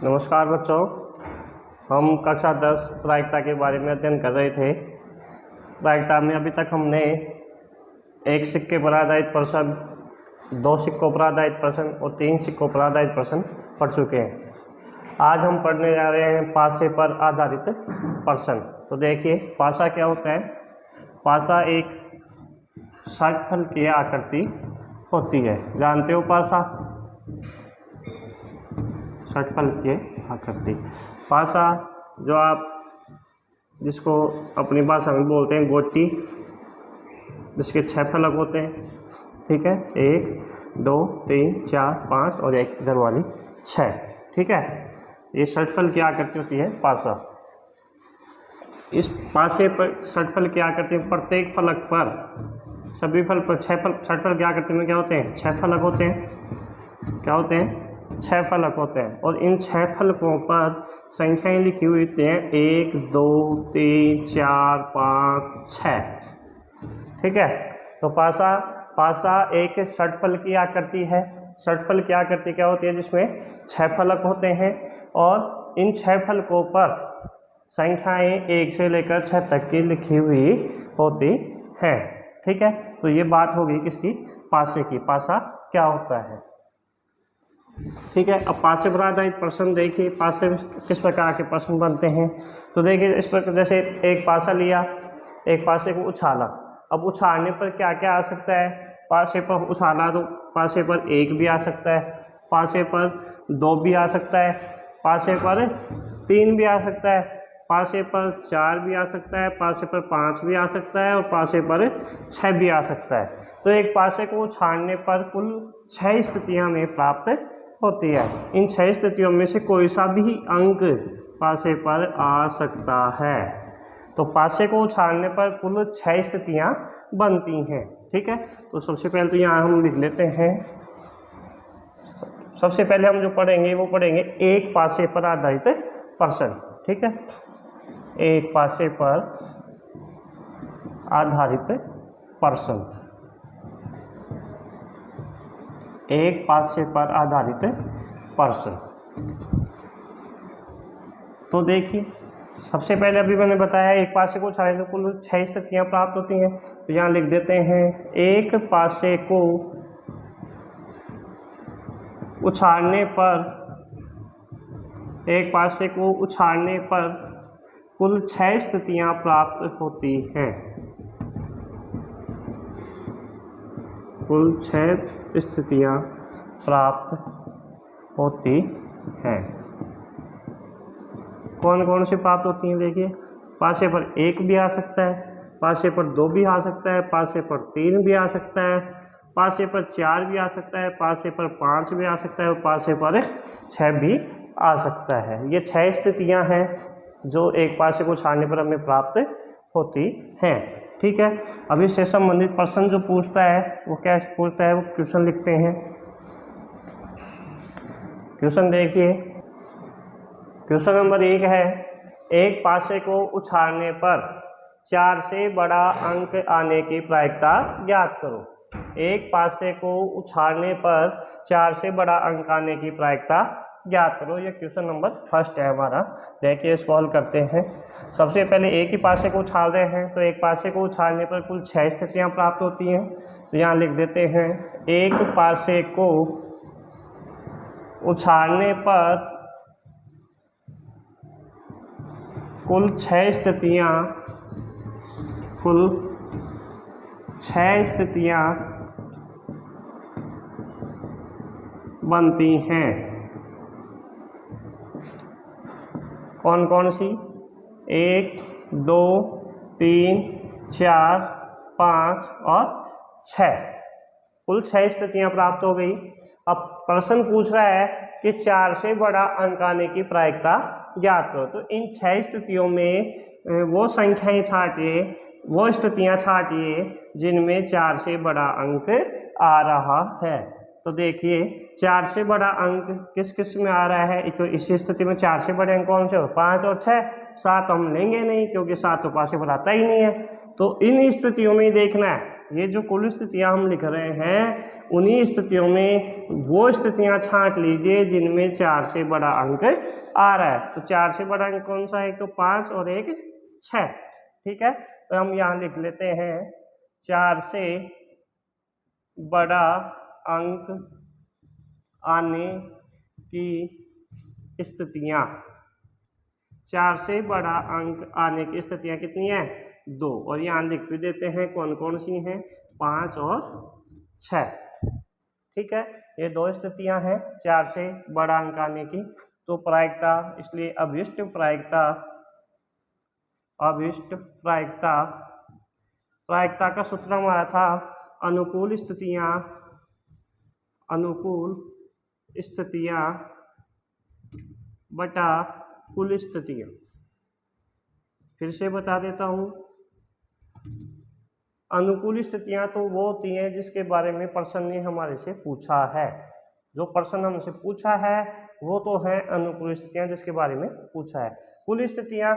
नमस्कार बच्चों, हम कक्षा 10 प्रायिकता के बारे में अध्ययन कर रहे थे। प्रायिकता में अभी तक हमने एक सिक्के पर आधारित प्रश्न, 2 सिक्कों पर आधारित प्रश्न और 3 सिक्कों पर आधारित प्रश्न पढ़ चुके हैं। आज हम पढ़ने जा रहे हैं पासे पर आधारित प्रश्न। तो देखिए, पासा क्या होता है। पासा एक षटफल की आकृति होती है। जानते हो पासा? षटफल की आकृति। पासा जो आप जिसको अपनी भाषा में बोलते हैं गोटी, जिसके 6 फलक होते हैं, ठीक है। 1 2 3 4 5 और एक इधर वाली 6, ठीक है। ये षटफल की आकृति होती है पासा। इस पासे पर षटफल की आकृति में प्रत्येक फलक पर सभी फल पर 6 फल, षटफल की आकृति में क्या होते हैं? 6 फलक होते हैं। क्या होते हैं? 6 फलक होते हैं। और इन 6 फलकों पर संख्याएं लिखी हुई होती हैं 1 2 3 4 5 6, ठीक है। तो पासा एक षटफल की आकृति है। षटफल की आकृति क्या होती है? जिसमें 6 फलक होते हैं और इन 6 फलकों पर संख्याएं 1 से लेकर 6 तक की लिखी हुई होती हैं, ठीक है। तो ये बात होगी किसकी? पासे की। पासा क्या होता है, ठीक है। अब पासे पर आधारित प्रश्न देखिए, पासे किस प्रकार के प्रश्न बनते हैं। तो देखिए, इस पर जैसे एक पासा लिया, एक पासे को उछाला। अब उछालने पर क्या क्या आ सकता है? पासे पर उछाला तो पासे पर 1 भी आ सकता है, पासे पर 2 भी आ सकता है, पासे पर 3 भी आ सकता है, पासे पर 4 भी आ सकता है, पासे पर 5 भी आ सकता है और पासे पर 6 भी आ सकता है। तो एक पासे को उछालने पर कुल 6 स्थितियां में प्राप्त होती है। इन 6 स्थितियों में से कोई सा भी अंक पासे पर आ सकता है। तो पासे को उछालने पर कुल 6 स्थितियां बनती हैं, ठीक है। तो सबसे पहले तो यहाँ हम लिख लेते हैं। सबसे पहले हम जो पढ़ेंगे वो पढ़ेंगे एक पासे पर आधारित प्रश्न, ठीक है। एक पासे पर आधारित प्रश्न, एक पासे पर आधारित प्रश्न। तो देखिए, सबसे पहले अभी मैंने बताया एक पासे को उछालने तो कुल 6 स्थितियां प्राप्त होती हैं। तो यहाँ लिख देते हैं एक पासे को उछालने पर, एक पासे को उछालने पर कुल 6 स्थितियां प्राप्त होती हैं। कुल 6 स्थितियां प्राप्त होती हैं। कौन कौन सी प्राप्त होती हैं? देखिए, पासे पर 1 भी आ सकता है, पासे पर 2 भी आ सकता है, पासे पर 3 भी आ सकता है, पासे पर 4 भी आ सकता है, पासे पर 5 भी आ सकता है और पासे पर 6 भी आ सकता है। ये 6 स्थितियां हैं जो एक पासे को छाड़ने पर हमें प्राप्त होती हैं, ठीक है। अब इससे संबंधित प्रश्न जो पूछता है वो क्या पूछता है, वो क्वेश्चन लिखते हैं। क्वेश्चन देखिए, क्वेश्चन नंबर 1 है, एक पासे को उछालने पर 4 से बड़ा अंक आने की प्रायिकता ज्ञात करो। एक पासे को उछालने पर 4 से बड़ा अंक आने की प्रायिकता ज्ञात करो। ये क्वेश्चन नंबर 1 है हमारा। देखिए, सॉल्व करते हैं। सबसे पहले एक ही पासे को उछाल रहे हैं, तो एक पासे को उछालने पर कुल 6 स्थितियां प्राप्त होती हैं। तो यहाँ लिख देते हैं एक पासे को उछालने पर कुल 6 स्थितियां, कुल 6 स्थितियां बनती हैं। कौन कौन सी? 1 2 3 4 5 और 6, कुल 6 स्थितियां प्राप्त हो गई। अब प्रश्न पूछ रहा है कि 4 से बड़ा अंक आने की प्रायिकता ज्ञात करो। तो इन 6 स्थितियों में वो संख्याएं छांटिए, वो स्थितियां छांटिए जिनमें 4 से बड़ा अंक आ रहा है। तो देखिए, 4 से बड़ा अंक किस किस में आ रहा है? एक तो इस स्थिति में 4 से बड़े अंक कौन से हो? 5 और 6। 7 हम लेंगे नहीं क्योंकि 7 तो पासे पर आता ही नहीं है। तो इन स्थितियों में देखना है ये जो कुल स्थितियां हम लिख रहे हैं उन्हीं स्थितियों में वो स्थितियां छांट लीजिए जिनमें 4 से बड़ा अंक आ रहा है। तो 4 से बड़ा अंक कौन सा है? एक तो 5 और एक 6। ठीक है, तो हम यहाँ लिख लेते हैं 4 से बड़ा अंक आने की स्थितियां। 4 से बड़ा अंक आने की स्थितियां कितनी है? 2। और यहाँ लिख भी देते हैं कौन कौन सी हैं, 5 और 6। ठीक है, ये 2 स्थितियां हैं 4 से बड़ा अंक आने की। तो प्रायिकता, इसलिए अभिष्ट प्रायिकता, अभिष्ट प्रायिकता, प्रायिकता का सूत्र हमारा था अनुकूल स्थितियां, अनुकूल स्थितियां बटा कुल स्थितियां। फिर से बता देता हूं, अनुकूल स्थितियां तो वो होती हैं जिसके बारे में प्रश्न ने हमारे से पूछा है। जो प्रश्न हमसे पूछा है वो तो है अनुकूल स्थितियां जिसके बारे में पूछा है। कुल स्थितियां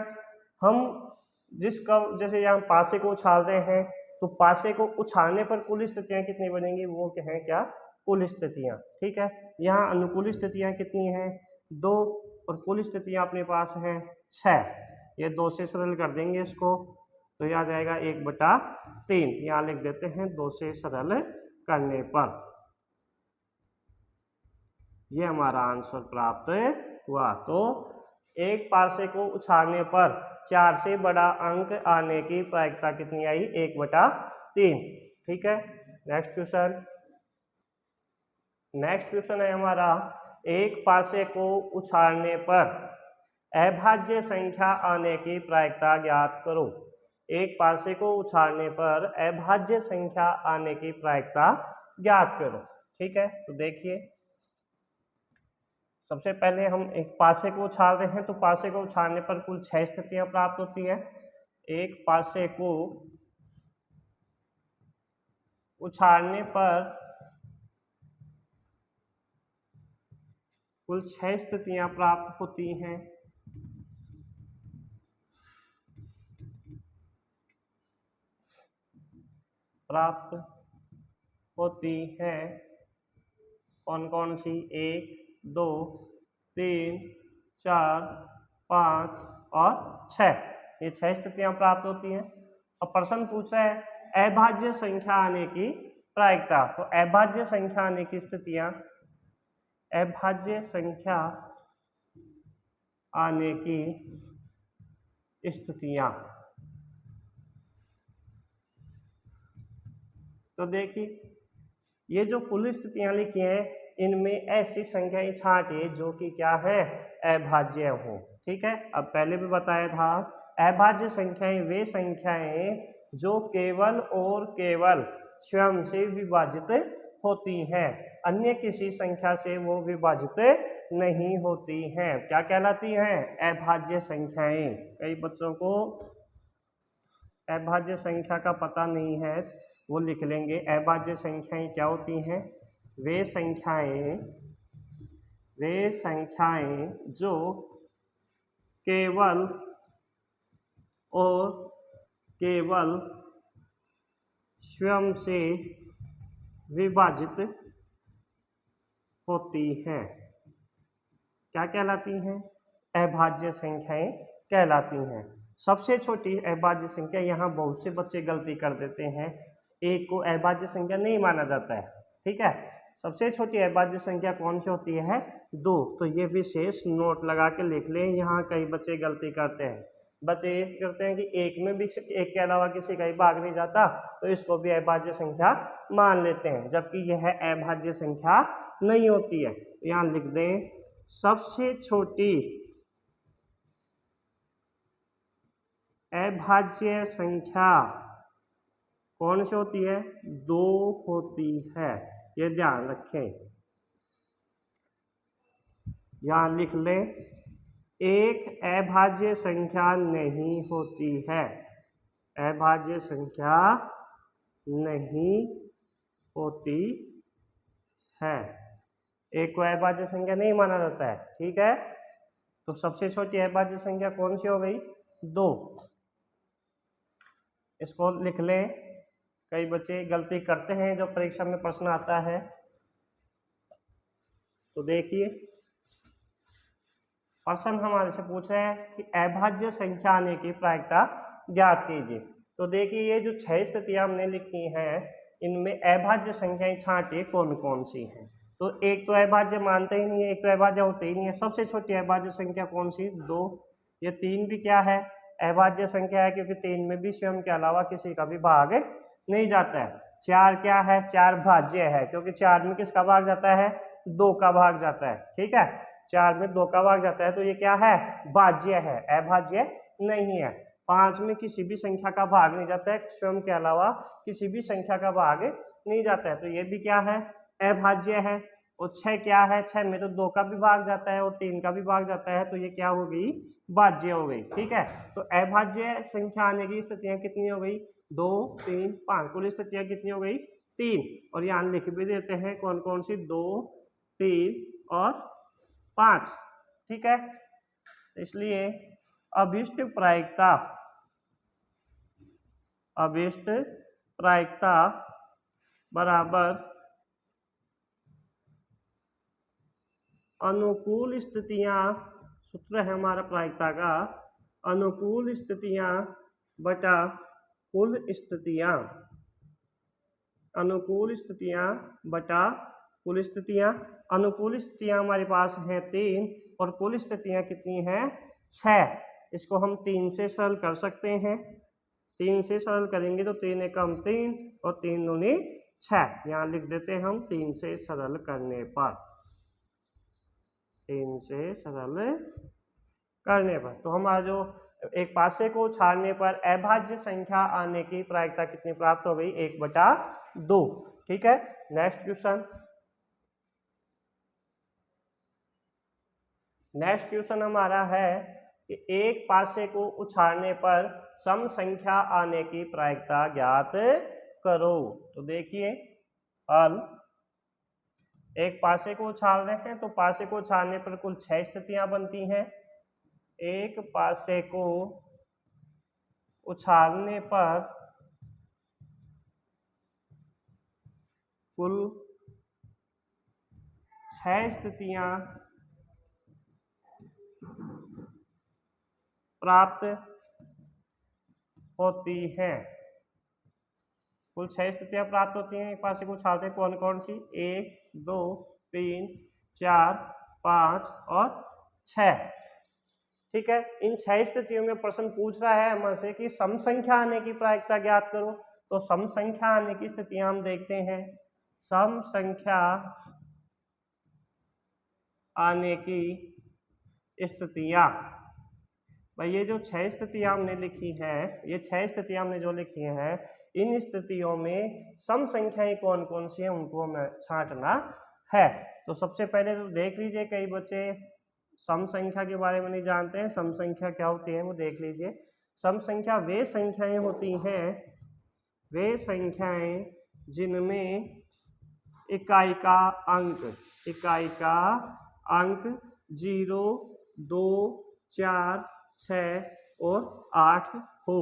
हम जैसे यहाँ पासे को उछालते हैं तो पासे को उछालने पर कुल स्थितियां कितनी बनेंगी, वो है क्या? कुल स्थितियां। ठीक है, यहाँ अनुकूल स्थितियां कितनी हैं? 2, और कुल स्थितियां अपने पास हैं 6। ये 2 से सरल कर देंगे इसको, तो यह आ जाएगा 1/3। यहाँ लिख देते हैं 2 से सरल करने पर ये हमारा आंसर प्राप्त हुआ। तो एक पासे को उछालने पर 4 से बड़ा अंक आने की प्रायिकता कितनी आई? 1/3। ठीक है, नेक्स्ट क्वेश्चन। नेक्स्ट क्वेश्चन है हमारा, एक पासे को उछालने पर अभाज्य संख्या आने की प्रायिकता ज्ञात करो। एक पासे को उछालने पर अभाज्य संख्या आने की प्रायिकता ज्ञात करो। ठीक है, तो देखिए सबसे पहले हम एक पासे को उछाल रहे हैं, तो पासे को उछालने पर कुल 6 स्थितियां प्राप्त होती है। एक पासे को उछालने पर कुल 6 स्थितियां प्राप्त होती हैं। प्राप्त होती हैं कौन कौन सी? 1, 2, 3, 4, 5 और 6। ये 6 स्थितियां प्राप्त होती हैं। अब प्रश्न पूछ रहा है अभाज्य संख्या आने की प्रायिकता। तो अभाज्य संख्या आने की स्थितियां, अभाज्य संख्या आने की स्थितियां, तो देखिए ये जो कुल स्थितियां लिखी हैं इनमें ऐसी संख्याएं छांटिए जो कि क्या है? अभाज्य हो। ठीक है, अब पहले भी बताया था अभाज्य संख्याएं वे संख्याएं जो केवल और केवल स्वयं से विभाजित होती हैं, अन्य किसी संख्या से वो विभाजित नहीं होती हैं। क्या कहलाती हैं? अभाज्य संख्याएं। कई बच्चों को अभाज्य संख्या का पता नहीं है, वो लिख लेंगे। अभाज्य संख्याएं क्या होती हैं? वे संख्याएं जो केवल और केवल स्वयं से विभाजित होती हैं। क्या कहलाती हैं? अभाज्य संख्याएं कहलाती हैं। सबसे छोटी अभाज्य संख्या, यहाँ बहुत से बच्चे गलती कर देते हैं, एक को अभाज्य संख्या नहीं माना जाता है। ठीक है, सबसे छोटी अभाज्य संख्या कौन सी होती है? 2। तो ये विशेष नोट लगा के लिख लें। यहाँ कई बच्चे गलती करते हैं, बच्चे ये करते हैं कि एक में भी एक के अलावा किसी का ही भाग नहीं जाता तो इसको भी अभाज्य संख्या मान लेते हैं, जबकि यह अभाज्य संख्या नहीं होती है। यहाँ लिख दें सबसे छोटी अभाज्य संख्या कौन सी होती है? 2 होती है। ये ध्यान रखें, यहां लिख लें एक अभाज्य संख्या नहीं होती है। अभाज्य संख्या नहीं होती है, एक को अभाज्य संख्या नहीं माना जाता है। ठीक है, तो सबसे छोटी अभाज्य संख्या कौन सी हो गई? 2। इसको लिख लें। कई बच्चे गलती करते हैं जब परीक्षा में प्रश्न आता है। तो देखिए प्रश्न हमारे से पूछ रहे हैं कि अभाज्य संख्या आने की प्रायिकता ज्ञात कीजिए। तो देखिए ये जो 6 स्थितियां हमने लिखी हैं इनमें अभाज्य संख्याएं छांटिए कौन कौन सी हैं। तो एक तो अभाज्य मानते ही नहीं है, एक तो अभाज्य होते ही नहीं है। सबसे छोटी अभाज्य संख्या कौन सी? 2। ये 3 भी क्या है? अभाज्य संख्या है, क्योंकि 3 में भी स्वयं के अलावा किसी का भी भाग नहीं जाता है। 4 क्या है? 4 भाज्य है, क्योंकि 4 में किसका भाग जाता है? 2 का भाग जाता है। ठीक है, 4 में 2 का भाग जाता है, तो ये क्या है? भाज्य है, अभाज्य नहीं है। 5 में किसी भी संख्या का भाग नहीं जाता है, स्वयं के अलावा किसी भी संख्या का भाग नहीं जाता है, तो ये भी क्या है? अभाज्य है। और 6 क्या है? 6 में तो 2 का भी भाग जाता है और 3 का भी भाग जाता है, तो ये क्या हो गई? भाज्य हो गई। ठीक है, तो अभाज्य संख्या आने की स्थितियां कितनी हो गई? 2, 3, 5। कुल स्थितियां कितनी हो गई? 3। और यहाँ लिख भी देते हैं कौन कौन सी, 2, 3 और 5। ठीक है, इसलिए अभिष्ट प्रायिकता, अभिष्ट प्रायिकता बराबर अनुकूल स्थितियां, सूत्र है हमारा प्रायिकता का, अनुकूल स्थितियां बटा कुल स्थितियां, अनुकूल स्थितियां बटा कुल स्थितियां। अनुकूल स्थितियां हमारे पास है 3 और कुल स्थितियां कितनी हैं? 6। इसको हम 3 से सरल कर सकते हैं। 3 से सरल करेंगे तो 3 एकम 3 और 3 दूनी 6। यहाँ लिख देते हैं हम 3 से सरल करने पर, 3 से सरल करने पर। तो हमारा जो एक पासे को छाड़ने पर अभाज्य संख्या आने की प्रायिकता कितनी प्राप्त हो गई? 1/2। ठीक है, नेक्स्ट क्वेश्चन। नेक्स्ट क्वेश्चन हमारा है कि एक पासे को उछाड़ने पर सम संख्या आने की प्रायिकता ज्ञात करो। तो देखिए हल, एक पासे को उछाल रहे हैं तो पासे को उछालने पर कुल 6 स्थितियां बनती हैं। एक पासे को उछालने पर कुल 6 स्थितियां प्राप्त होती हैं। कुल 6 स्थितियां प्राप्त होती हैं एक पासे को उछालते हैं। कौन कौन सी? 1, 2, 3, 4, 5 और 6। ठीक है, इन 6 स्थितियों में प्रश्न पूछ रहा है हमसे कि सम संख्या आने की प्रायिकता ज्ञात करो। तो सम संख्या आने की स्थितियां हम देखते हैं। सम संख्या आने की स्थितियां, भाई ये जो 6 स्थितियां हमने लिखी हैं, ये 6 स्थितियां हमने जो लिखी हैं, इन स्थितियों में सम संख्याएं कौन कौन सी हैं उनको हमें छांटना है। तो सबसे पहले तो देख लीजिए, कई बच्चे सम संख्या के बारे में नहीं जानते हैं। सम संख्या क्या होती है वो देख लीजिए। सम संख्या वे संख्याएं होती हैं, वे संख्याएं जिनमें इकाई का अंक, इकाई का अंक 0, 2, 4, 6 और 8 हो।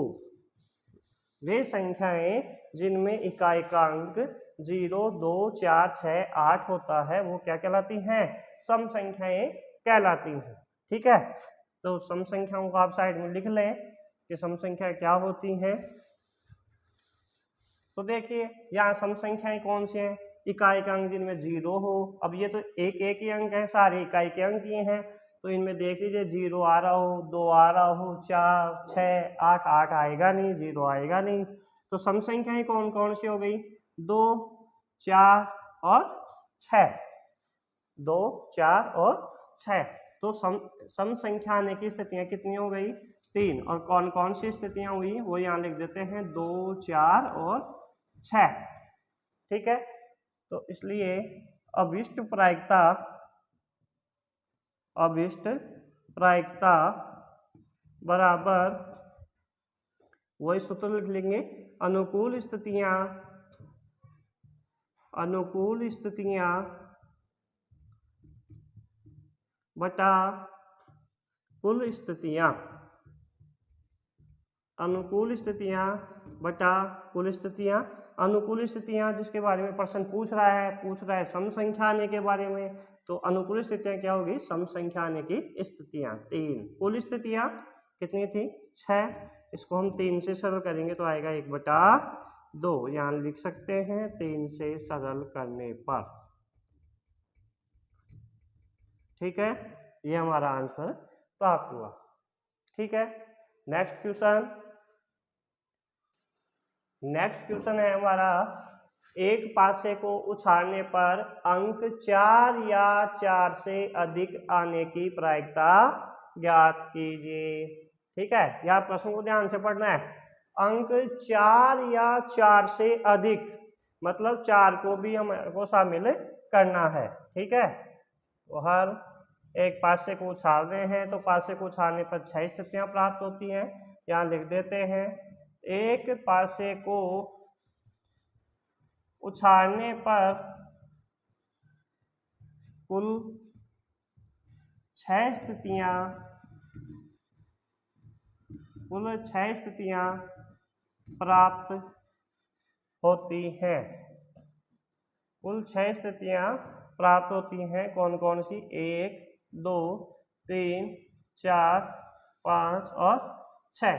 वे संख्याएं जिनमें इकाई का अंक 0, 2, 4, 6, 8 होता है वो क्या कहलाती हैं? सम संख्याएं कहलाती हैं। ठीक है, तो सम संख्याओं को आप साइड में लिख लें कि सम संख्या क्या होती हैं। तो देखिए यहाँ सम संख्याएं कौन सी हैं? इकाई का अंक जिनमें 0 हो। अब ये तो एक एक ही अंक है, सारे इकाई के अंक ये हैं, तो इनमें देख लीजिए 0 आ रहा हो, 2 आ रहा हो, 4, 6, 8, 8 आएगा नहीं, 0 आएगा नहीं। तो सम संख्याएं कौन कौन सी हो गई? 2, 4 और 6, 2, 4 और 6। तो सम संख्या आने की स्थितियां कितनी हो गई? 3। और कौन कौन सी स्थितियां हुई वो यहाँ लिख देते हैं, 2, 4 और 6। ठीक है, तो इसलिए अभिष्ट प्रायिकता, अभिष्ट प्रायिकता बराबर वही सूत्र लिख लेंगे, अनुकूल स्थितियां, अनुकूल स्थितियां बटा कुल स्थितियां, अनुकूल स्थितियां बटा कुल स्थितियां। अनुकूल स्थितियां जिसके बारे में प्रश्न पूछ रहा है सम संख्या आने के बारे में। तो अनुकूल स्थितियां क्या होगी, सम संख्या आने की स्थितियां 3। कुल स्थितियां कितनी थी, 6। इसको हम 3 से सरल करेंगे तो आएगा 1/2। यहाँ लिख सकते हैं 3 से सरल करने पर। ठीक है, ये हमारा आंसर प्राप्त हुआ। ठीक है, नेक्स्ट क्वेश्चन है हमारा, एक पासे को उछालने पर अंक 4 या 4 से अधिक आने की प्रायिकता ज्ञात कीजिए। ठीक है, यह प्रश्न को ध्यान से पढ़ना है। अंक 4 या 4 से अधिक मतलब 4 को भी हमको शामिल करना है। ठीक है, तो हर एक पासे को उछाल रहे हैं तो पासे को उछालने पर 6 स्थितियां प्राप्त होती हैं। यहाँ लिख देते हैं, एक पासे को उछालने पर कुल 6 स्थितियां प्राप्त होती हैं। कुल 6 स्थितियां प्राप्त होती हैं। कौन कौन सी, 1, 2, 3, 4, 5 और 6।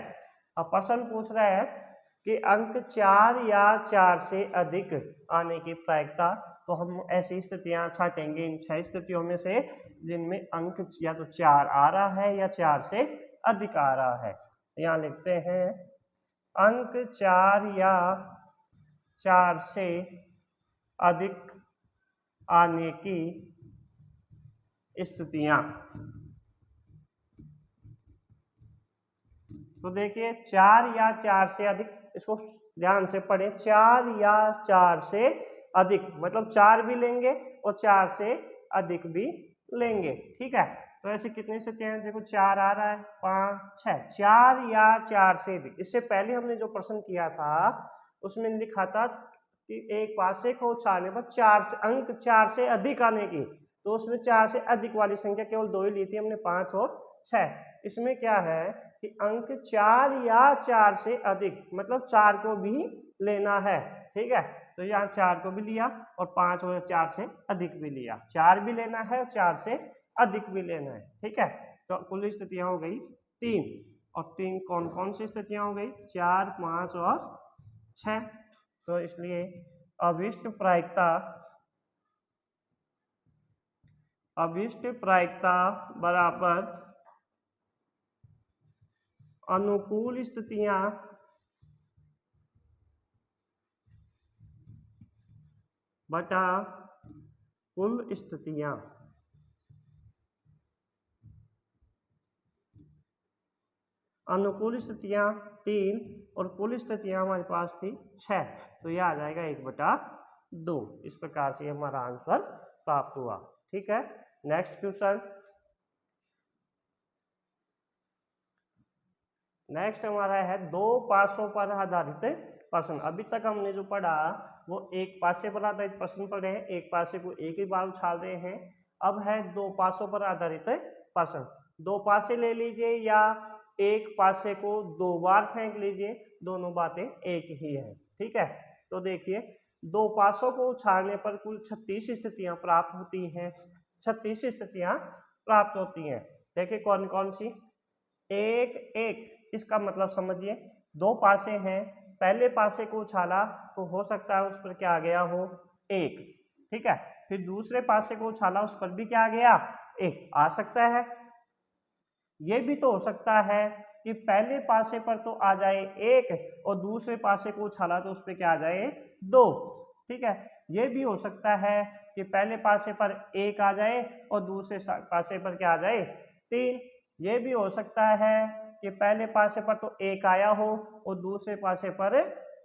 अब प्रश्न पूछ रहा है कि अंक 4 या 4 से अधिक आने की प्रायिकता। तो हम ऐसी स्थितियां छाटेंगे इन 6 स्थितियों में से जिनमें अंक या तो 4 आ रहा है या 4 से अधिक आ रहा है। यहाँ लिखते हैं, अंक 4 या 4 से अधिक आने की स्थितियां। तो देखिए 4 या 4 से अधिक, इसको ध्यान से पढ़ें, 4 या 4 से अधिक मतलब 4 भी लेंगे और 4 से अधिक भी लेंगे। ठीक है, तो ऐसे कितनी स्थितियां हैं, देखो 4 आ रहा है, 5, 6, 4 या 4 से भी। इससे पहले हमने जो प्रश्न किया था उसमें लिखा था कि एक पासे को उछालने पर 4 से अंक 4 से अधिक आने की, तो उसमें 4 से अधिक वाली संख्या केवल 2 ही ली थी हमने, 5 और 6। इसमें क्या है कि अंक 4 या 4 से अधिक मतलब 4 को भी लेना है। ठीक है, तो यहाँ 4 को भी लिया और 5 और 4 से अधिक भी लिया। 4 भी लेना है और 4 से अधिक भी लेना है। ठीक है, तो कुल स्थितियां हो गई 3। और 3 कौन कौन सी स्थितियां हो गई, 4, 5 और 6। तो इसलिए अभिष्ट प्रायिकता बराबर अनुकूल स्थितियां बटा कुल स्थितियां। अनुकूल स्थितियां 3 और कुल स्थितियां हमारे पास थी 6, तो यह आ जाएगा 1/2। इस प्रकार से हमारा आंसर प्राप्त हुआ। ठीक है, नेक्स्ट हमारा है दो पासों पर आधारित प्रश्न। अभी तक हमने जो पढ़ा वो एक पासे पर आधारित प्रश्न पढ़े हैं, एक पासे को एक ही बार उछाल रहे हैं। अब है दो पासों पर आधारित प्रश्न। 2 पासे ले लीजिए या एक पासे को 2 बार फेंक लीजिए, दोनों बातें एक ही है। ठीक है, तो देखिए 2 पासों को उछालने पर कुल 36 स्थितियां प्राप्त होती हैं। 36 स्थितियां प्राप्त होती हैं। देखिए कौन कौन सी, एक, इसका मतलब समझिए 2 पासे हैं, पहले पासे को उछाला तो हो सकता है उस पर क्या आ गया हो, 1। ठीक है, फिर दूसरे पासे को उछाला उस पर भी क्या आ गया, 1 आ सकता है। ये भी तो हो सकता है कि पहले पासे पर तो आ जाए 1 और दूसरे पासे को उछाला तो उस पर क्या आ जाए, 2। ठीक है, ये भी हो सकता है कि पहले पासे पर 1 आ जाए और दूसरे पासे पर क्या आ जाए, 3। ये भी हो सकता है कि पहले पासे पर तो 1 आया हो और दूसरे पासे पर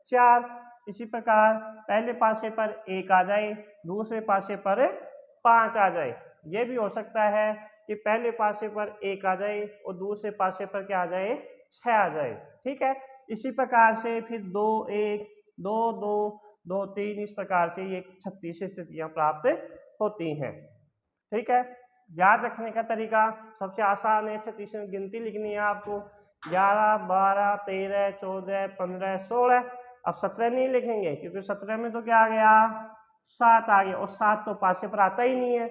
4। इसी प्रकार पहले पासे पर 1 आ जाए, दूसरे पासे पर 5 आ जाए। ये भी हो सकता है कि पहले पासे पर 1 आ जाए और दूसरे पासे पर क्या आ जाए, 6 आ जाए। ठीक है, इसी प्रकार से फिर 2, 1, 2, 2, 2, 3, इस प्रकार से ये 36 स्थितियां प्राप्त होती हैं। ठीक है, याद रखने का तरीका सबसे आसान है, 36 गिनती लिखनी है आपको, 11, 12, 13, 14, 15, 16। अब 17 नहीं लिखेंगे क्योंकि 17 में तो क्या आ गया 7 आ गया और 7 तो पासे पर आता ही नहीं है,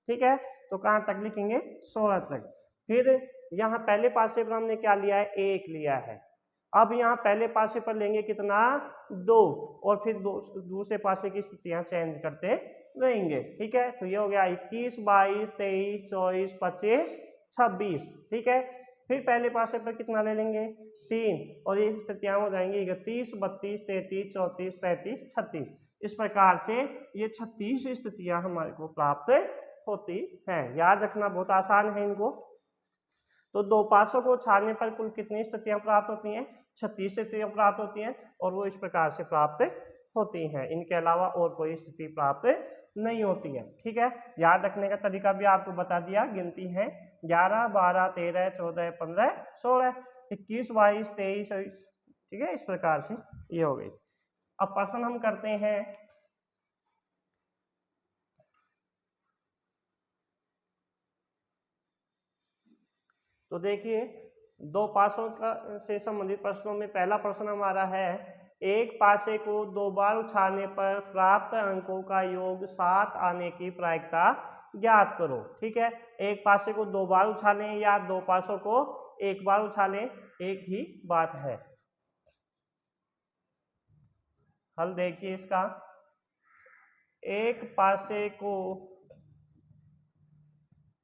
ठीक है। तो कहाँ तक लिखेंगे 16 तक। फिर यहाँ पहले पासे पर हमने क्या लिया है 1 लिया है। अब यहाँ पहले पासे पर लेंगे कितना 2 और फिर दूसरे पासे की स्थितियां चेंज करते रहेंगे, ठीक है। तो ये हो गया 21, 22, 23, 24, 25, 26, ठीक है। फिर पहले पासे पर कितना ले लेंगे 3 और ये स्थितियां हो जाएंगी 31, 32, 33, 34, 35, 36। इस प्रकार से ये 36 स्थितियां हमारे को प्राप्त होती हैं। याद रखना बहुत आसान है इनको। तो दो पासों को छाड़ने पर कुल कितनी स्थितियां प्राप्त होती हैं 36 स्थितियां प्राप्त होती हैं और वो इस प्रकार से प्राप्त होती हैं। इनके अलावा और कोई स्थिति प्राप्त नहीं होती है, ठीक है। याद रखने का तरीका भी आपको बता दिया। गिनती है 11, 12, 13, 14, 15, 16, 21, 22, 23, ठीक है। इस प्रकार से ये हो गई। अब प्रश्न हम करते हैं तो देखिए दो पासों का से संबंधित प्रश्नों में पहला प्रश्न हमारा है एक पासे को 2 बार उछालने पर प्राप्त अंकों का योग 7 आने की प्रायिकता ज्ञात करो, ठीक है। एक पासे को 2 बार उछालें या 2 पासों को 1 बार उछालें, एक ही बात है। हल देखिए इसका, एक पासे को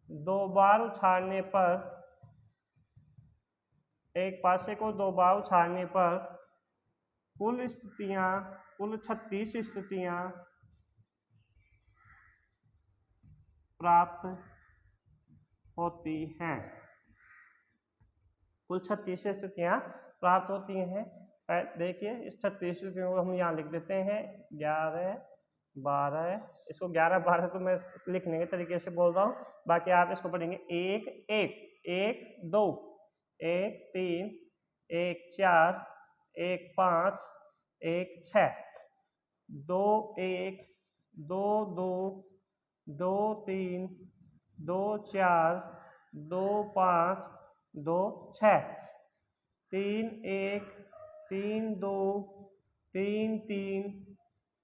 2 बार उछालने पर एक पासे को 2 बार उछालने पर कुल 36 स्थितियां प्राप्त होती हैं। कुल 36 स्थितियां प्राप्त होती हैं। देखिए इस 36 स्थितियों को हम यहाँ लिख देते हैं 11, 12, इसको 11, 12 तो मैं लिखने के तरीके से बोल रहा हूँ, बाकी आप इसको पढ़ेंगे 1, 1, 1, 2, 1, 3, 1, 4, 1, 5, 1, 6, 2, 1, 2, 2, 2, 3, 2, 4, 2, 5, 2, 6, 3, 1, 3, 2, 3, 3,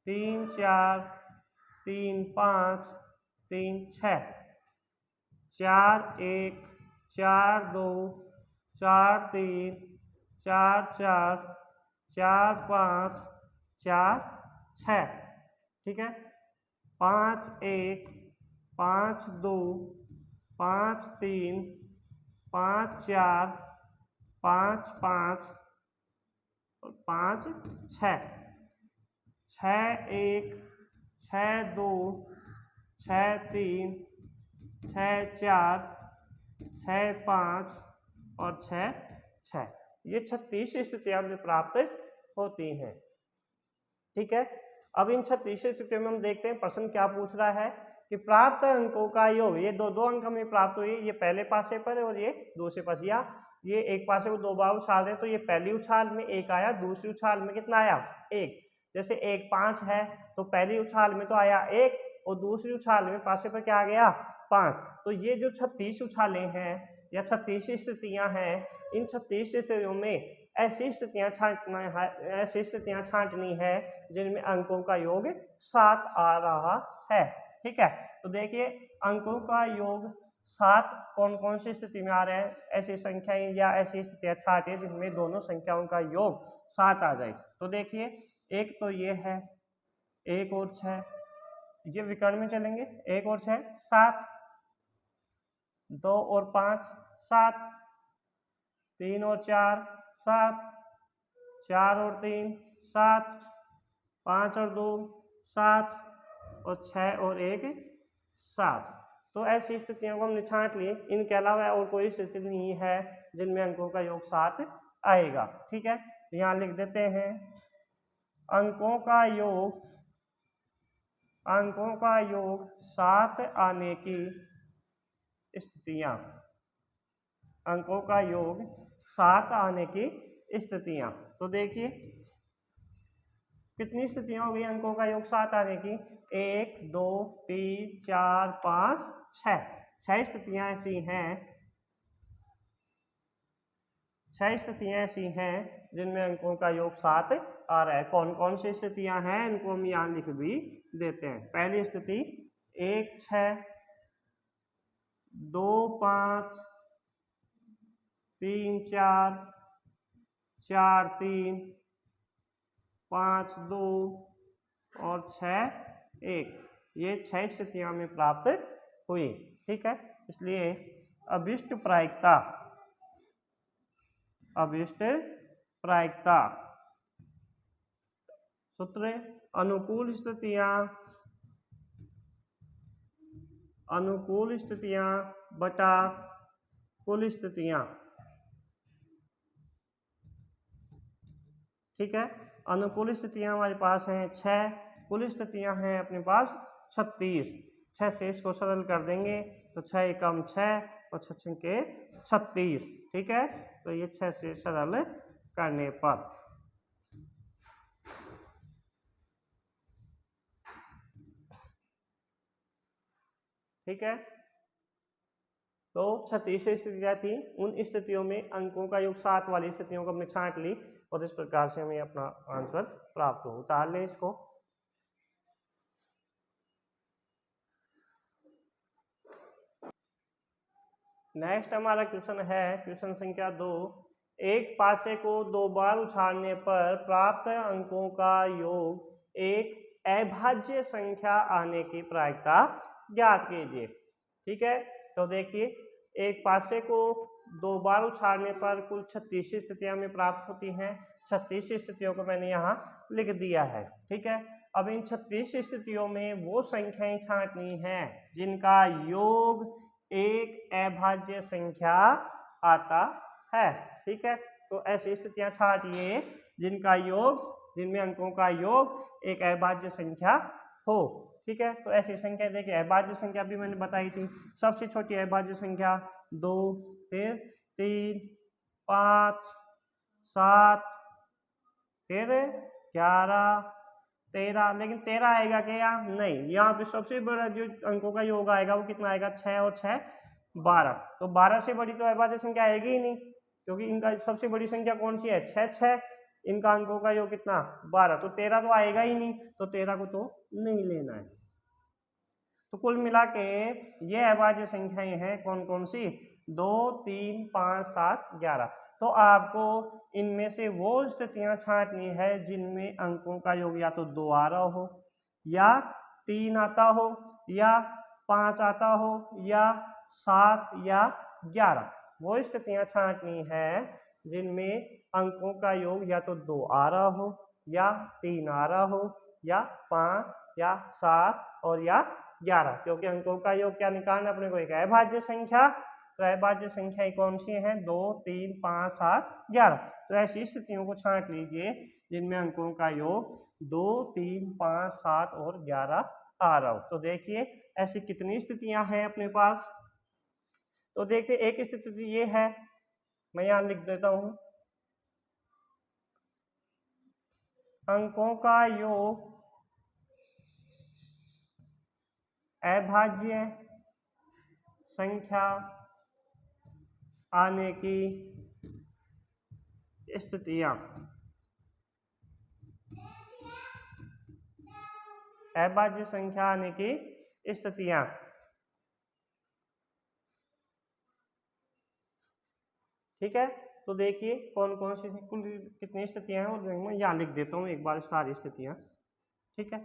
3, 4, 3, 5, 3, 6, 4, 1, 4, 2, 4, 3, 4, 4, 4, 5, 4, 6, ठीक है। 5, 1, 5, 2, 5, 3, 5, 4, 5, 5 और 5, 6, 6, 1, 6, 2, 6, 3, 6, 4, 6, 5 और 6, 6, ये 36 स्थितियां हमें प्राप्त होती हैं, ठीक है। अब इन 36 स्थितियों में हम देखते हैं प्रश्न क्या पूछ रहा है कि प्राप्त अंकों का योग, ये दो अंक हमें प्राप्त हुए, ये पहले पासे पर और ये दूसरे पासे, या ये एक पासे को 2 बार उछाल दें तो ये पहली उछाल में 1 आया, दूसरी उछाल में कितना आया 1। जैसे 1, 5 है तो पहली उछाल में तो आया 1 और दूसरी उछाल में पासे पर क्या आ गया 5। तो ये जो 36 उछालें हैं या 36 स्थितियां हैं, इन 36 स्थितियों में ऐसी स्थितियां छांटनी है जिनमें अंकों का योग 7 आ रहा है, ठीक है। तो देखिए अंकों का योग 7 कौन कौन सी स्थिति में आ रहे हैं, ऐसी संख्याएं या ऐसी स्थितियां छांटे जिनमें दोनों संख्याओं का योग 7 आ जाए। तो देखिए एक तो ये है 1 और 6, ये विकर्ण में चलेंगे, 1 और 6 7, 2 और 5 7, 3 और 4 7, 4 और 3 7, 5 और 2 7 और 6 और 1 7। तो ऐसी स्थितियों को हमने छांट लिए। इनके अलावा और कोई स्थिति नहीं है जिनमें अंकों का योग 7 आएगा, ठीक है। यहाँ लिख देते हैं अंकों का योग 7 आने की स्थितियां, अंकों का योग 7 आने की स्थितियां। तो देखिए कितनी स्थितियां हो गई अंकों का योग 7 आने की, 1, 2, 3, 4, 5, 6 स्थितियां ऐसी हैं, 6 स्थितियां ऐसी हैं जिनमें अंकों का योग 7 आ रहा है। कौन कौन सी स्थितियां हैं इनको हम यहाँ लिख भी देते हैं। पहली स्थिति 1 6, 2 5, 3 4, 4 3, 5 2 और 6 1, ये 6 स्थितियां में प्राप्त हुई। ठीक है, इसलिए अभिष्ट प्रायिकता सूत्र अनुकूल स्थितियां बटा कुल स्थितियां। ठीक है, अनुकूल स्थितियां हमारे पास हैं 6, कुल स्थितियां हैं अपने पास 36। 6 से इसको सरल कर देंगे तो 6 एकम 6 और 6 के 36। ठीक है, तो ये 6 से सरल करने पर ठीक है, तो 36 स्थितियां थी। उन स्थितियों में अंकों का योग 7 वाली स्थितियों को हमने छांट ली और इस प्रकार से हमें अपना आंसर प्राप्त हो। उतार ले इसको। नेक्स्ट हमारा क्वेश्चन है क्वेश्चन संख्या 2। एक पासे को 2 बार उछालने पर प्राप्त अंकों का योग एक अभाज्य संख्या आने की प्रायिकता ज्ञात कीजिए। ठीक है, तो देखिए एक पासे को 2 बार उछालने पर कुल 36 स्थितियां में प्राप्त होती हैं। 36 स्थितियों को मैंने यहाँ लिख दिया है। ठीक है, अब इन 36 स्थितियों में वो संख्याएं छांटनी हैं जिनका योग एक अभाज्य संख्या आता है। ठीक है, तो ऐसी स्थितियां छांटिए जिनमें अंकों का योग एक अभाज्य संख्या हो। ठीक है, तो ऐसी संख्या देखिए, अभाज्य संख्या भी मैंने बताई थी। सबसे छोटी अभाज्य संख्या 2, फिर 3, 5, 7, फिर 11, 13। लेकिन 13 आएगा क्या? नहीं, यहाँ पे सबसे बड़ा जो अंकों का योग आएगा वो कितना आएगा? 6 और 6 12। तो 12 से बड़ी तो अभाज्य संख्या आएगी ही नहीं, क्योंकि इनका सबसे बड़ी संख्या कौन सी है? 6 6। इनका अंकों का योग कितना? 12। तो 13 तो आएगा ही नहीं, तो 13 को तो नहीं लेना है। तो कुल मिला के ये अभाज्य संख्याएं हैं कौन कौन सी? 2, 3, 5, 7, 11। तो आपको इनमें से वो स्थितियां छांटनी है जिनमें अंकों का योग या तो 2 आ रहा हो, या 3 आता हो, या 5 आता हो, या 7 या 11। वो स्थितियां छांटनी है जिनमें अंकों का योग या तो 2 आ रहा हो, या 3 आ रहा हो, या 5, या 7 और या 11। क्योंकि अंकों का योग क्या निकालना अपने को? एक अभाज्य संख्या। तो अभाज्य संख्या कौन सी है? 2, 3, 5, 7, 11। तो ऐसी स्थितियों को छांट लीजिए जिनमें अंकों का योग 2, 3, 5, 7 और 11 आ रहा हो। तो देखिए ऐसी कितनी स्थितियां हैं अपने पास। तो देखते एक स्थिति ये है, मैं यहां लिख देता हूं, अंकों का योग अभाज्य संख्या आने की स्थितियां। अभाज्य संख्या आने की स्थितियां। ठीक है, तो देखिए कौन कौन सी कुल कितनी स्थितियां हैं और मैं यहाँ लिख देता हूँ एक बार सारी स्थितियां। ठीक है,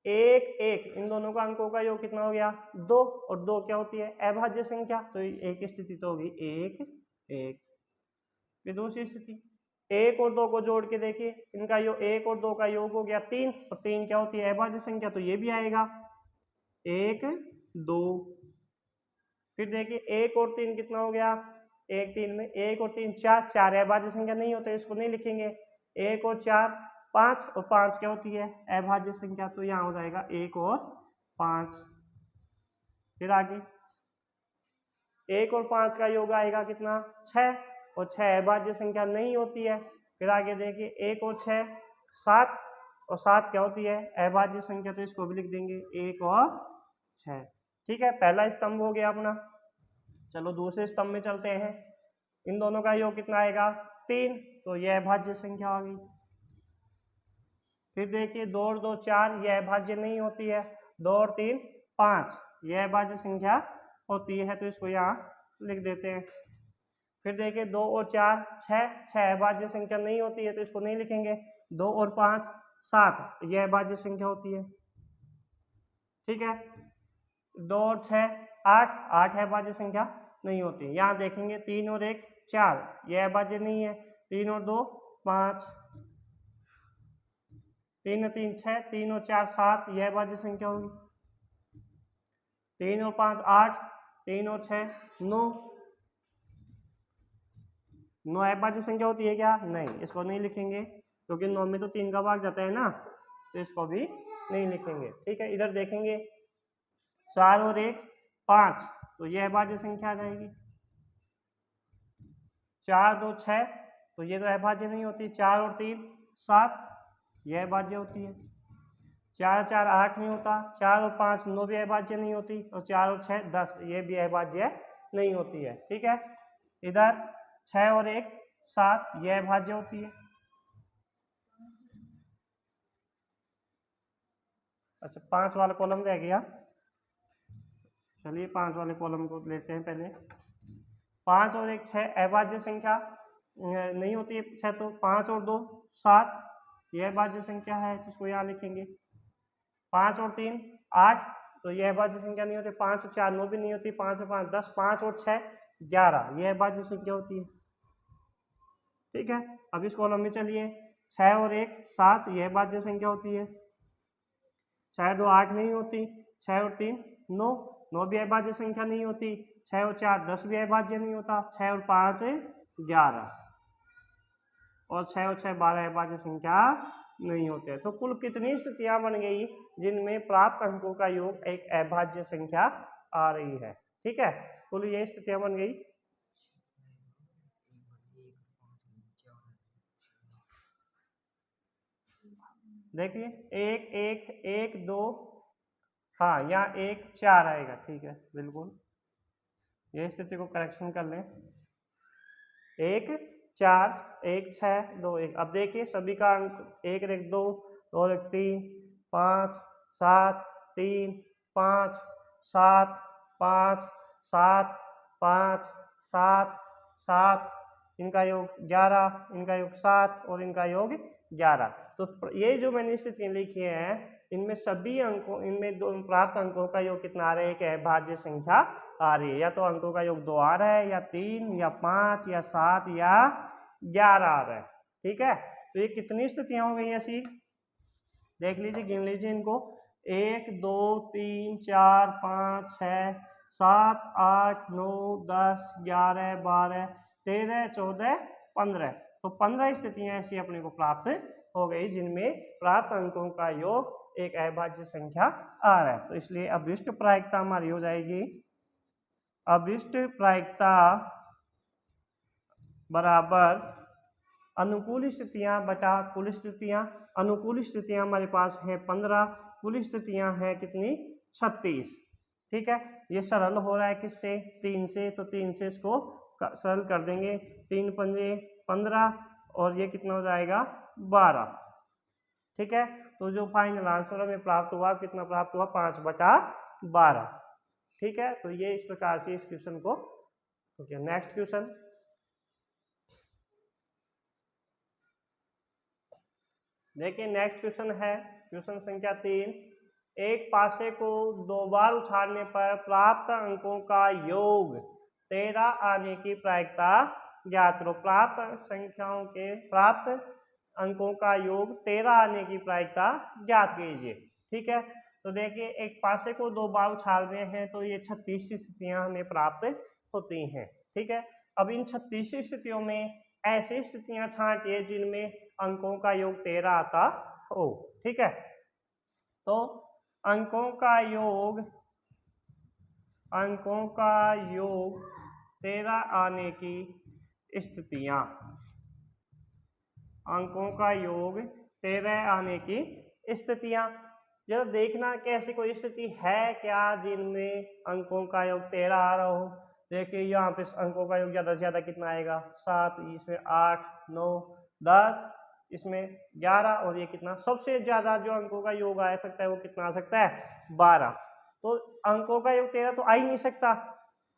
1 1, इन दोनों का अंकों का योग कितना हो गया? 2। और 2 क्या होती है? अभाज्य संख्या। तो एक स्थिति तो होगी 1 1। फिर दूसरी स्थिति 1 और 2 को जोड़ के देखिए, इनका योग 1 और 2 का योग हो गया 3। और 3 क्या होती है? अभाज्य संख्या। तो ये भी आएगा 1 2। फिर देखिए 1 और 3 कितना हो गया? 1 3 में 1 और 3 4। 4 अभाज्य संख्या नहीं होते, इसको नहीं लिखेंगे। 1 और 4 5। और 5 क्या होती है? अभाज्य संख्या। तो यहाँ हो जाएगा 1 और 5। फिर आगे 1 और 5 का योग आएगा कितना? 6। और 6 अभाज्य संख्या नहीं होती है। फिर आगे देखिए 1 और 6 7। और 7 क्या होती है? अभाज्य संख्या। तो इसको भी लिख देंगे 1 और 6। ठीक है, पहला स्तंभ हो गया अपना। चलो दूसरे स्तंभ में चलते हैं। इन दोनों का योग कितना आएगा 3, तो यह अभाज्य संख्या होगी। फिर देखिए 2 और 2 4, यह अभाज्य नहीं होती है। 2 और 3 5, यह अभाज्य संख्या होती है, तो इसको यहाँ लिख देते हैं। फिर देखिए 2 और 4 6, 6 अभाज्य संख्या नहीं होती है, तो इसको नहीं लिखेंगे। 2 और 5 7, यह अभाज्य संख्या होती है। ठीक है, 2 और 6 8, 8 है अभाज्य संख्या नहीं होती। यहाँ देखेंगे 3 और 1 4, यह अभाज्य नहीं है। 3 और 2 5, 3 और 3 6, 3 और 4 7, यह अभाज्य संख्या होगी। 3 और 5 8, 3 और 6 9, 9 अभाज्य संख्या होती है क्या? नहीं, इसको नहीं लिखेंगे क्योंकि 9 में तो 3 का भाग जाता है ना, तो इसको भी नहीं लिखेंगे। ठीक है, इधर देखेंगे 4 और 1 5, तो यह अभाज्य संख्या आ जाएगी। 4 2 6, तो ये तो अभाज्य नहीं होती। 4 और 3 7, यह अभाज्य होती है। 4 4 8 नहीं होता। 4 और 5 9 भी अभाज्य नहीं होती। और 4 और 6 10, ये भी अभाज्य नहीं होती है। ठीक है, इधर 6 और 1 7, यह अभाज्य होती है। अच्छा, 5 वाला कॉलम रह गया। चलिए 5 वाले कॉलम को लेते हैं पहले। 5 और 1 6, अभाज्य संख्या नहीं होती है 6, तो 5 और 2 7, यह अभाज्य संख्या है, तो इसको यहाँ लिखेंगे। 5 और 3 8, तो यह अभाज्य संख्या नहीं होती। 5 और 4 9 भी नहीं होती। 5 और 5 10, 5 और 6 11, यह अभाज्य संख्या होती है। ठीक है, अब इस कॉलम में चलिए 6 और 1 7, यह अभाज्य संख्या होती है। 6 2 8 नहीं होती। 6 और 3 9, 9 भी अभाज्य संख्या नहीं होती। 6 और 4 10 भी अभाज्य नहीं होता। 6 और 5 11, और 6 और 6 12 अभाज्य संख्या नहीं होते। तो कुल कितनी स्थितियां बन गई जिनमें प्राप्त अंकों का योग एक अभाज्य संख्या आ रही है? ठीक है, कुल ये स्थितियां बन गई। देखिए 1 1 1 2, हाँ यहाँ 1 4 आएगा। ठीक है, बिल्कुल ये स्थिति को करेक्शन कर लें। 1 4 1 6 2 1। अब देखिए सभी का अंक 1 1 2 2 1 3 5 7 3 5 7 5 7 5 7 7, इनका योग 11, इनका योग 7 और इनका योग 11। तो ये जो मैंने स्थितियां लिखी हैं, इनमें सभी अंकों, इनमें दो प्राप्त अंकों का योग कितना आ रहा है? एक अभाज्य संख्या आ रही है। या तो अंकों का योग 2 आ रहा है, या 3, या 5, या 7, या 11 आ रहा है। ठीक है, तो ये कितनी स्थितियां हो गई ऐसी? देख लीजिए, गिन लीजिए इनको। 1 2 3 4 5 6 7 8 9 10 11 12 13 14 15। तो 15 स्थितियां ऐसी अपने को प्राप्त हो गई जिनमें प्राप्त अंकों का योग एक अभाज्य संख्या आ रहा है। तो इसलिए अभिष्ट प्रायिकता हमारी हो जाएगी, अभिष्ट प्रायिकता बराबर अनुकूल स्थितियां बटा कुल स्थितियां। अनुकूल स्थितियां हमारे पास है 15, कुल स्थितियां हैं कितनी? 36। ठीक है, ये सरल हो रहा है किससे? 3 से। तो 3 से इसको सरल कर देंगे। 3 पंजे 15, और ये कितना हो जाएगा? 12। ठीक है, तो जो फाइनल आंसर हमें प्राप्त हुआ, कितना प्राप्त हुआ? 5/12। ठीक है, तो ये इस प्रकार से इस क्वेश्चन को। ओके, नेक्स्ट क्वेश्चन देखिए। नेक्स्ट क्वेश्चन है क्वेश्चन संख्या 3। एक पासे को 2 बार उछालने पर प्राप्त अंकों का योग 13 आने की प्रायिकता ज्ञात करो। प्राप्त संख्याओं के प्राप्त अंकों का योग 13 आने की प्रायिकता ज्ञात कीजिए। ठीक है, तो देखिए एक पासे को 2 बार उछाल रहे हैं, तो ये 36 स्थितियां हमें प्राप्त होती हैं। ठीक है, अब इन 36 स्थितियों में ऐसी स्थितियां छांटिए जिनमें अंकों का योग 13 आता हो। ठीक है, तो अंकों का योग 13 आने की स्थितियां, अंकों का योग 13 आने की स्थितियां। जरा देखना कि ऐसी कोई स्थिति है क्या जिनमें अंकों का योग 13 आ रहा हो। देखिए यहाँ पे अंकों का योग ज़्यादा से ज़्यादा कितना आएगा 7, इसमें 8, 9, 10, इसमें 11 और ये कितना, सबसे ज़्यादा जो अंकों का योग आ सकता है वो कितना आ सकता है 12। तो अंकों का योग 13 तो आ ही नहीं सकता।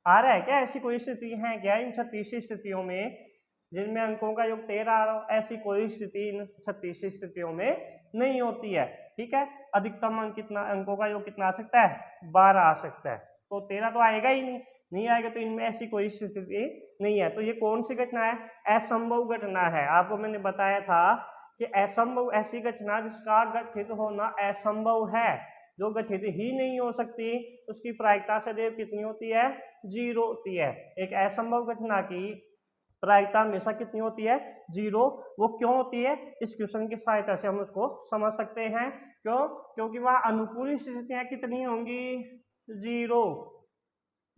आ रहा है क्या? ऐसी कोई स्थिति है क्या इन 36 स्थितियों में जिनमें अंकों का योग 13 आ रहा हो? ऐसी कोई स्थिति इन 36 स्थितियों में नहीं होती है। ठीक है, अधिकतम अंक कितना, अंकों का योग कितना आ सकता है 12 आ सकता है। तो 13 तो आएगा ही नहीं आएगा, तो इनमें ऐसी कोई स्थिति नहीं है। तो ये कौन सी घटना है? असंभव घटना है। आपको मैंने बताया था कि असंभव ऐसी घटना जिसका गठित होना असंभव है, जो गठित ही नहीं हो सकती, उसकी प्रायिकता सदैव कितनी होती है? 0 होती है। एक असंभव घटना की प्रायिकता हमेशा कितनी होती है? 0। वो क्यों होती है? इस क्वेश्चन की सहायता से हम उसको समझ सकते हैं। क्यों? क्योंकि वह अनुकूल स्थितियां कितनी होंगी? 0।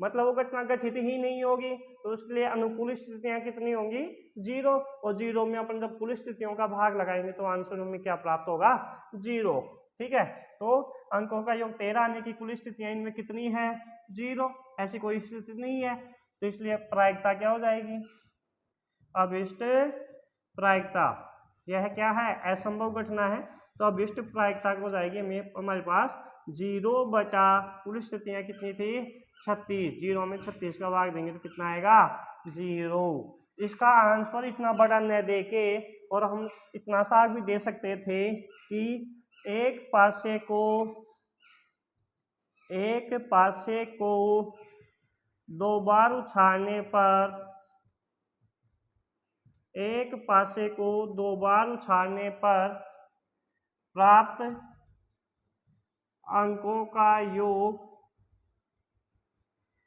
मतलब वो घटना घटित ही नहीं होगी, तो उसके लिए अनुकूल स्थितियां कितनी होंगी? 0। और 0 में अपन जब कुल स्थितियों का भाग लगाएंगे तो आंसर में क्या प्राप्त होगा? 0। ठीक है, तो अंकों का योग 13 आने की कुल स्थितियां इनमें कितनी है? 0। ऐसी कोई स्थिति नहीं है, तो इसलिए प्रायिकता क्या हो जाएगी? अभिष्ट प्रायिकता। यह क्या है? असंभव घटना है, तो अभिष्ट प्रायिकता हो जाएगी हमारे पास 0 बटा कुल स्थितियां कितनी थी? 36। 0 में 36 का भाग देंगे तो कितना आएगा? 0। इसका आंसर इतना बड़ा न दे के और हम इतना सा भी दे सकते थे कि एक पासे को 2 बार उछालने पर, एक पासे को 2 बार उछालने पर प्राप्त अंकों का योग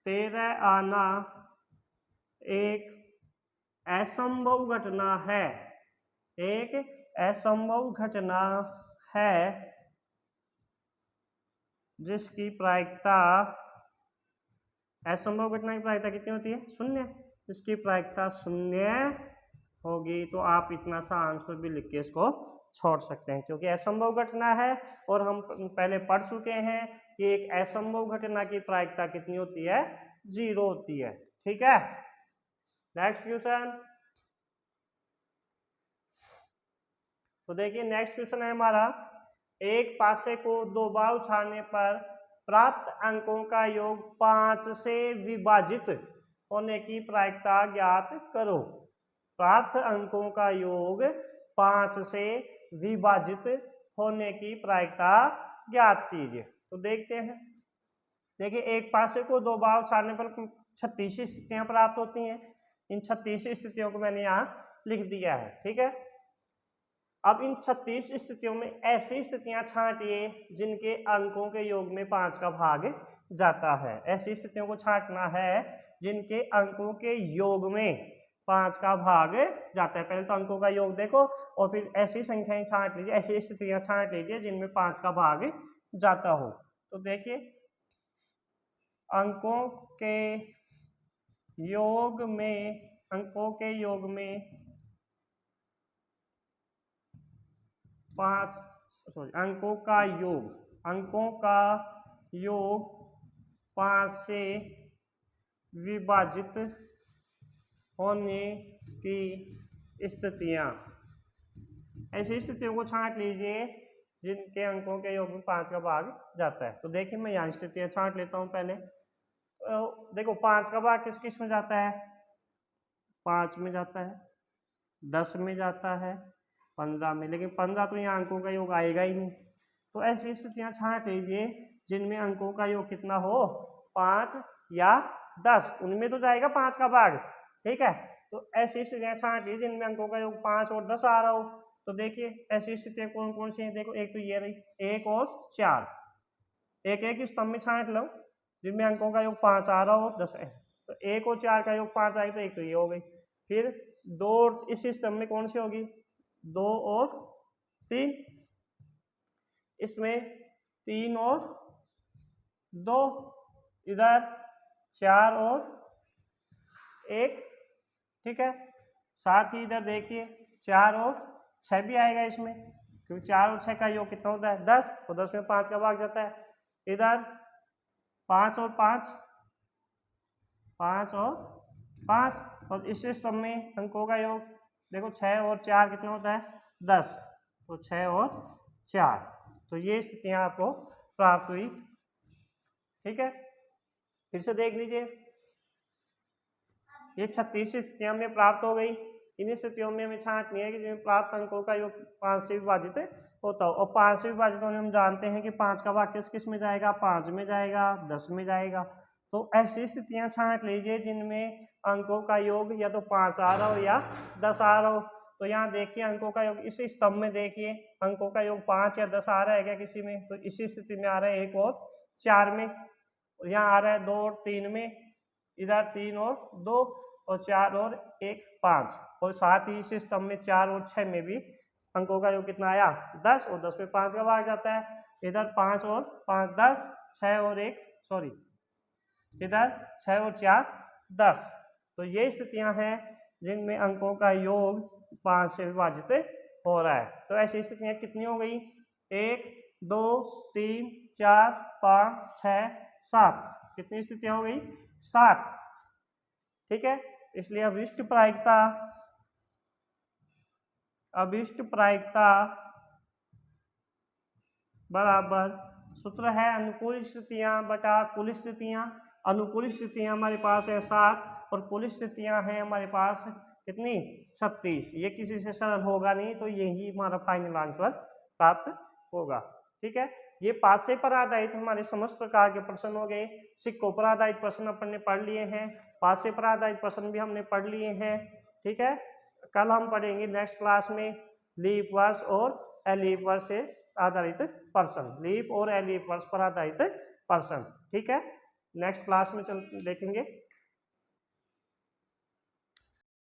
13 आना एक असंभव घटना है। एक असंभव घटना है जिसकी प्रायिकता, असंभव घटना की प्रायिकता कितनी होती है? 0। इसकी प्रायिकता 0 होगी। तो आप इतना सा आंसर भी लिख के इसको छोड़ सकते हैं, क्योंकि असंभव घटना है और हम पहले पढ़ चुके हैं कि एक असंभव घटना की प्रायिकता कितनी होती है? 0 होती है। ठीक है, नेक्स्ट क्वेश्चन। तो देखिए नेक्स्ट क्वेश्चन है हमारा, एक पासे को 2 बार उछालने पर प्राप्त अंकों का योग 5 से विभाजित होने की प्रायिकता ज्ञात करो। प्राप्त अंकों का योग 5 से विभाजित होने की प्रायिकता ज्ञात कीजिए। तो देखते हैं। देखिए एक पासे को 2 बार उछालने पर 36 स्थितियां प्राप्त होती हैं। इन 36 स्थितियों को मैंने यहाँ लिख दिया है। ठीक है, अब इन 36 स्थितियों में ऐसी स्थितियां छांटिए जिनके अंकों के योग में 5 का भाग जाता है। ऐसी स्थितियों को छांटना है जिनके अंकों के योग में 5 का भाग जाता है। पहले तो अंकों का योग देखो और फिर ऐसी संख्याएं छांट लीजिए, ऐसी स्थितियां छांट लीजिए जिनमें 5 का भाग जाता हो। तो देखिए अंकों के योग में 5, अंकों का योग 5 से विभाजित होने की स्थितियां, ऐसी स्थितियों को छांट लीजिए जिनके अंकों के योग में 5 का भाग जाता है। तो देखिए मैं यहाँ स्थितियां छांट लेता हूँ पहले। देखो 5 का भाग किस किस में जाता है? 5 में जाता है, 10 में जाता है, 15 में, लेकिन 15 तो यहाँ अंकों का योग आएगा ही नहीं। तो ऐसी स्थितियां छांट लीजिए जिनमें अंकों का योग कितना हो? 5 या 10, उनमें तो जाएगा 5 का भाग। ठीक है, तो ऐसी स्थितियां छांट लीजिए जिनमें अंकों का योग 5 और 10 आ रहा हो। तो देखिए ऐसी स्थितियां कौन कौन सी हैं? देखो एक तो ये रही, 1 और 4, एक एक स्तंभ में छांट लो जिनमें अंकों का योग 5 आ रहा हो, 10 है। तो 1 और 4 का योग 5 आएगा, तो एक तो ये हो गई। फिर 2 इस स्तंभ में कौन सी होगी? 2 और 3, इसमें 3 और 2, इधर 4 और 1। ठीक है, साथ ही इधर देखिए 4 और 6 भी आएगा इसमें, क्योंकि 4 और 6 का योग कितना होता है? 10, तो 10 में 5 का भाग जाता है। इधर 5 और 5, 5 और 5, और इस स्तंभ में अंकों का योग देखो 6 और 4 कितना होता है 10, तो 6 और 4, तो ये स्थितियां आपको प्राप्त हुई। ठीक है, फिर से देख लीजिए, ये 36 स्थितियां हमें प्राप्त हो गई। इन्हीं स्थितियों में हमें छांटनी है कि जिनमें प्राप्त अंकों का योग 5 से विभाजित होता हो, और 5 से विभाजित होने हम जानते हैं कि 5 का भाग किस में जाएगा, 5 में जाएगा, 10 में जाएगा। तो ऐसी स्थितियां छांट लीजिए जिनमें अंकों का योग या तो 5 आ रहा हो या 10 आ रहा हो। तो यहाँ देखिए अंकों का योग, इस स्तंभ में देखिए अंकों का योग 5 या 10 आ रहा है क्या किसी में, तो इसी स्थिति में आ रहा है 1 और 4 में, यहाँ आ रहा है 2 और 3 में, इधर 3 और 2, और 4 और 1 5, और साथ ही इस स्तंभ में 4 और 6 में भी अंकों का योग कितना आया 10, और 10 में 5 का भाग जाता है, इधर 5 और 5 10, 6 और 1 सॉरी इधर 6 और 4 10। तो ये स्थितियां हैं जिनमें अंकों का योग 5 से विभाजित हो रहा है। तो ऐसी स्थितियां कितनी हो गई, 1 2 3 4 5 6 7, कितनी स्थितियां हो गई 7। ठीक है, इसलिए अभिष्ट प्रायिकता बराबर सूत्र है अनुकूल स्थितियां बटा कुल स्थितियां। अनुकूल स्थितियां हमारे पास है 7 और कुल स्थितियां हैं हमारे पास कितनी 36। ये किसी से सरल होगा नहीं, तो यही हमारा फाइनल आंसर प्राप्त होगा। ठीक है, ये पासे पर आधारित हमारे समस्त प्रकार के प्रश्न हो गए। सिक्कों पर आधारित प्रश्न अपन ने पढ़ लिए हैं, पासे पर आधारित प्रश्न भी हमने पढ़ लिए हैं। ठीक है, कल हम पढ़ेंगे नेक्स्ट क्लास में लीप वर्ष और एलीप वर्ष से आधारित प्रश्न, लीप और एलीप वर्ष पर आधारित प्रश्न। ठीक है, नेक्स्ट क्लास में देखेंगे।